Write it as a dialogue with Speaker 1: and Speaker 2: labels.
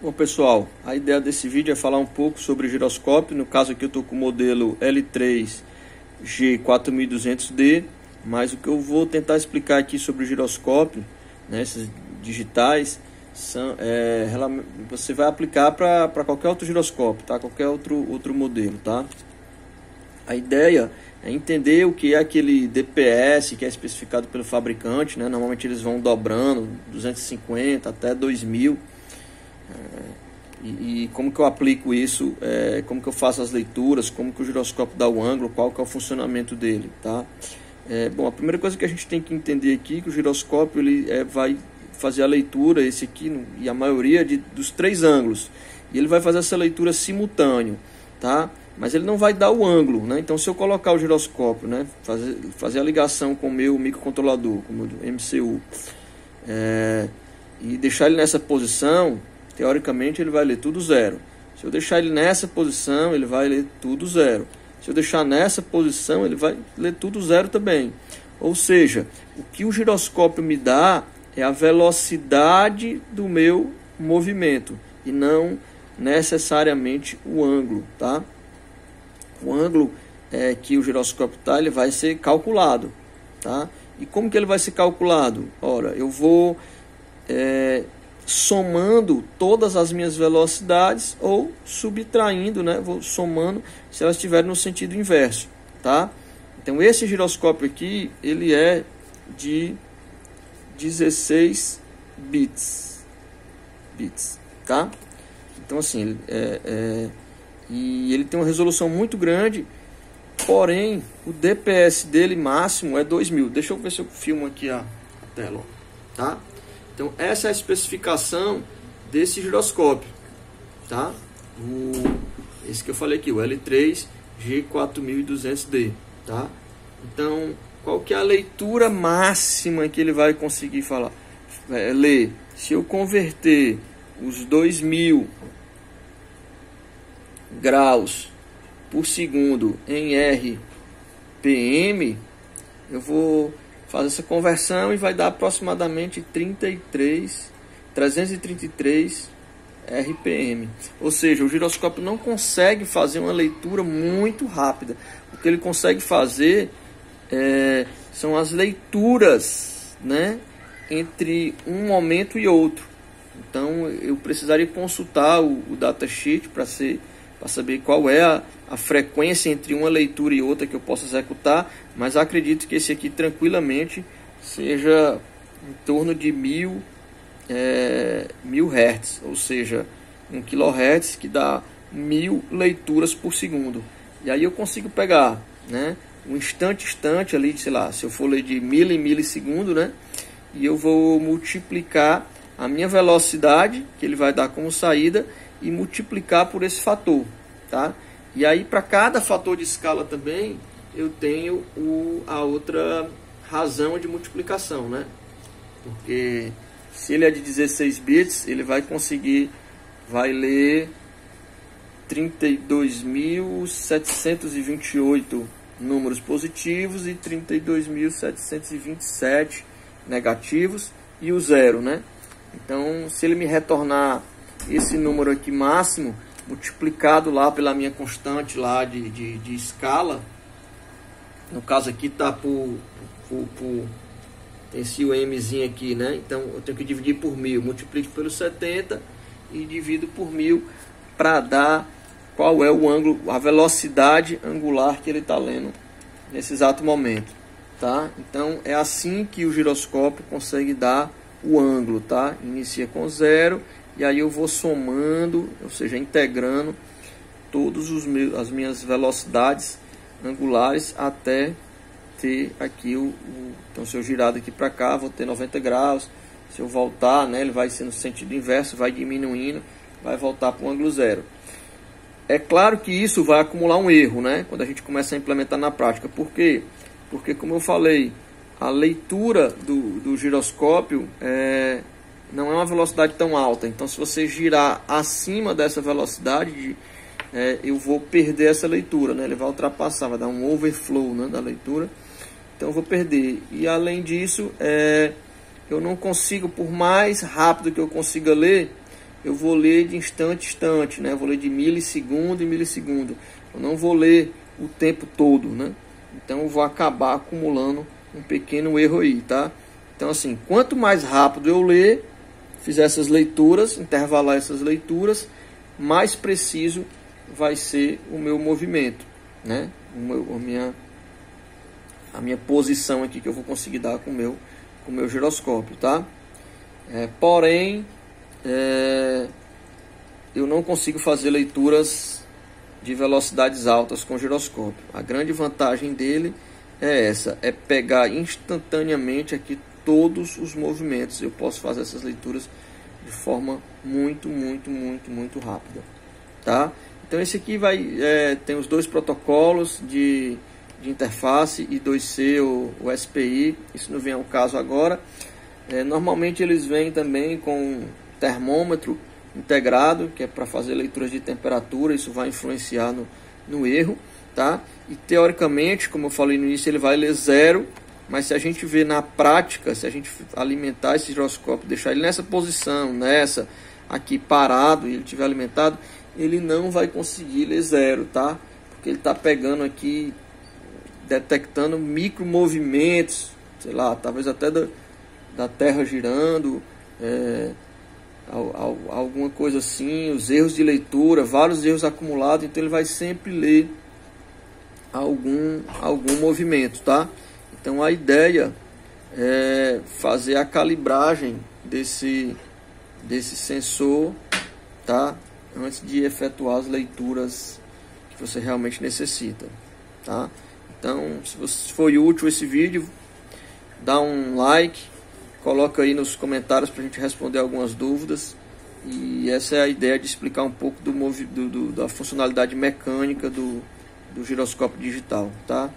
Speaker 1: Bom, pessoal, a ideia desse vídeo é falar um pouco sobre giroscópio. No caso aqui eu estou com o modelo L3G4200D, mas o que eu vou tentar explicar aqui sobre o giroscópio, né, esses digitais, você vai aplicar para qualquer outro giroscópio, tá? Qualquer outro modelo, tá? A ideia é entender o que é aquele DPS que é especificado pelo fabricante, né? Normalmente eles vão dobrando 250 até 2000. E como que eu aplico isso, como que eu faço as leituras, como que o giroscópio dá o ângulo, qual que é o funcionamento dele, tá? Bom, a primeira coisa que a gente tem que entender aqui é que o giroscópio ele vai fazer a leitura, esse aqui, e a maioria dos três ângulos, e ele vai fazer essa leitura simultâneo, tá? Mas ele não vai dar o ângulo, né? Então se eu colocar o giroscópio, né, fazer a ligação com o meu microcontrolador, com o meu MCU, e deixar ele nessa posição, teoricamente ele vai ler tudo zero. Se eu deixar ele nessa posição, ele vai ler tudo zero. Se eu deixar nessa posição, ele vai ler tudo zero também. Ou seja, o que o giroscópio me dá é a velocidade do meu movimento e não necessariamente o ângulo, tá? O ângulo que o giroscópio está, ele vai ser calculado, tá? E como que ele vai ser calculado? Ora, eu vou somando todas as minhas velocidades ou subtraindo, né? Vou somando se elas estiverem no sentido inverso, tá? Então esse giroscópio aqui, ele é de 16 bits, tá? Então assim, e ele tem uma resolução muito grande, porém o DPS dele máximo é 2000. Deixa eu ver se eu filmo aqui a tela, ó, tá? Então essa é a especificação desse giroscópio, tá? Esse que eu falei aqui, o L3G4200D, tá? Então qual que é a leitura máxima que ele vai conseguir ler? Se eu converter os 2000 graus por segundo em RPM, eu vou fazer essa conversão e vai dar aproximadamente 333 RPM. Ou seja, o giroscópio não consegue fazer uma leitura muito rápida. O que ele consegue fazer são as leituras, né, entre um momento e outro. Então eu precisaria consultar o datasheet para saber qual é a frequência entre uma leitura e outra que eu posso executar, mas acredito que esse aqui tranquilamente seja em torno de 1000 Hz, ou seja, 1 kHz, que dá 1000 leituras por segundo. E aí eu consigo pegar, né, um instante ali, sei lá, se eu for ler de em milissegundo, né, e eu vou multiplicar a minha velocidade, que ele vai dar como saída, e multiplicar por esse fator, tá? E aí para cada fator de escala também eu tenho a outra razão de multiplicação, né? Porque se ele é de 16 bits, ele vai ler 32.728 números positivos e 32.727 negativos e o zero, né? Então, se ele me retornar esse número aqui máximo, multiplicado lá pela minha constante lá de escala, no caso aqui tá tem esse mzinho aqui, né? Então eu tenho que dividir por 1000, multiplico pelo 70 e divido por 1000 para dar qual é o ângulo, a velocidade angular que ele está lendo nesse exato momento, tá? Então é assim que o giroscópio consegue dar o ângulo, tá? Inicia com 0 e aí eu vou somando, ou seja, integrando todas as minhas velocidades angulares até ter aqui então se eu girar daqui para cá, vou ter 90 graus. Se eu voltar, né, ele vai ser no sentido inverso, vai diminuindo, vai voltar para o ângulo zero. É claro que isso vai acumular um erro, né, quando a gente começa a implementar na prática. Por quê? Porque, como eu falei, a leitura do giroscópio não é uma velocidade tão alta. Então, se você girar acima dessa velocidade, eu vou perder essa leitura, né? Ele vai ultrapassar, vai dar um overflow, né, da leitura. Então, eu vou perder. E, além disso, eu não consigo, por mais rápido que eu consiga ler, eu vou ler de instante a instante, né? Eu vou ler de milissegundo em milissegundo. Eu não vou ler o tempo todo, né? Então eu vou acabar acumulando um pequeno erro aí, tá? Então assim, quanto mais rápido eu ler, fizer essas leituras, intervalar essas leituras, mais preciso vai ser o meu movimento, né? A minha posição aqui que eu vou conseguir dar com o meu giroscópio, tá? Porém, eu não consigo fazer leituras de velocidades altas com o giroscópio. A grande vantagem dele é essa, é pegar instantaneamente aqui todos os movimentos. Eu posso fazer essas leituras de forma muito rápida, tá? Então esse aqui tem os dois protocolos de interface, I2C ou SPI, isso não vem ao caso agora. Normalmente eles vêm também com termômetro integrado, que é para fazer leituras de temperatura, isso vai influenciar no erro, tá? E teoricamente, como eu falei no início, ele vai ler 0, mas se a gente ver na prática, se a gente alimentar esse giroscópio, deixar ele nessa posição, aqui parado, e ele estiver alimentado, ele não vai conseguir ler 0, tá? Porque ele está pegando aqui, detectando micro movimentos, sei lá, talvez até da Terra girando, alguma coisa assim, os erros de leitura, vários erros acumulados, então ele vai sempre ler algum movimento, tá? Então a ideia é fazer a calibragem desse sensor, tá? Antes de efetuar as leituras que você realmente necessita, tá? Então, se foi útil esse vídeo, dá um like, coloca aí nos comentários para a gente responder algumas dúvidas. E essa é a ideia de explicar um pouco da funcionalidade mecânica do giroscópio digital, tá?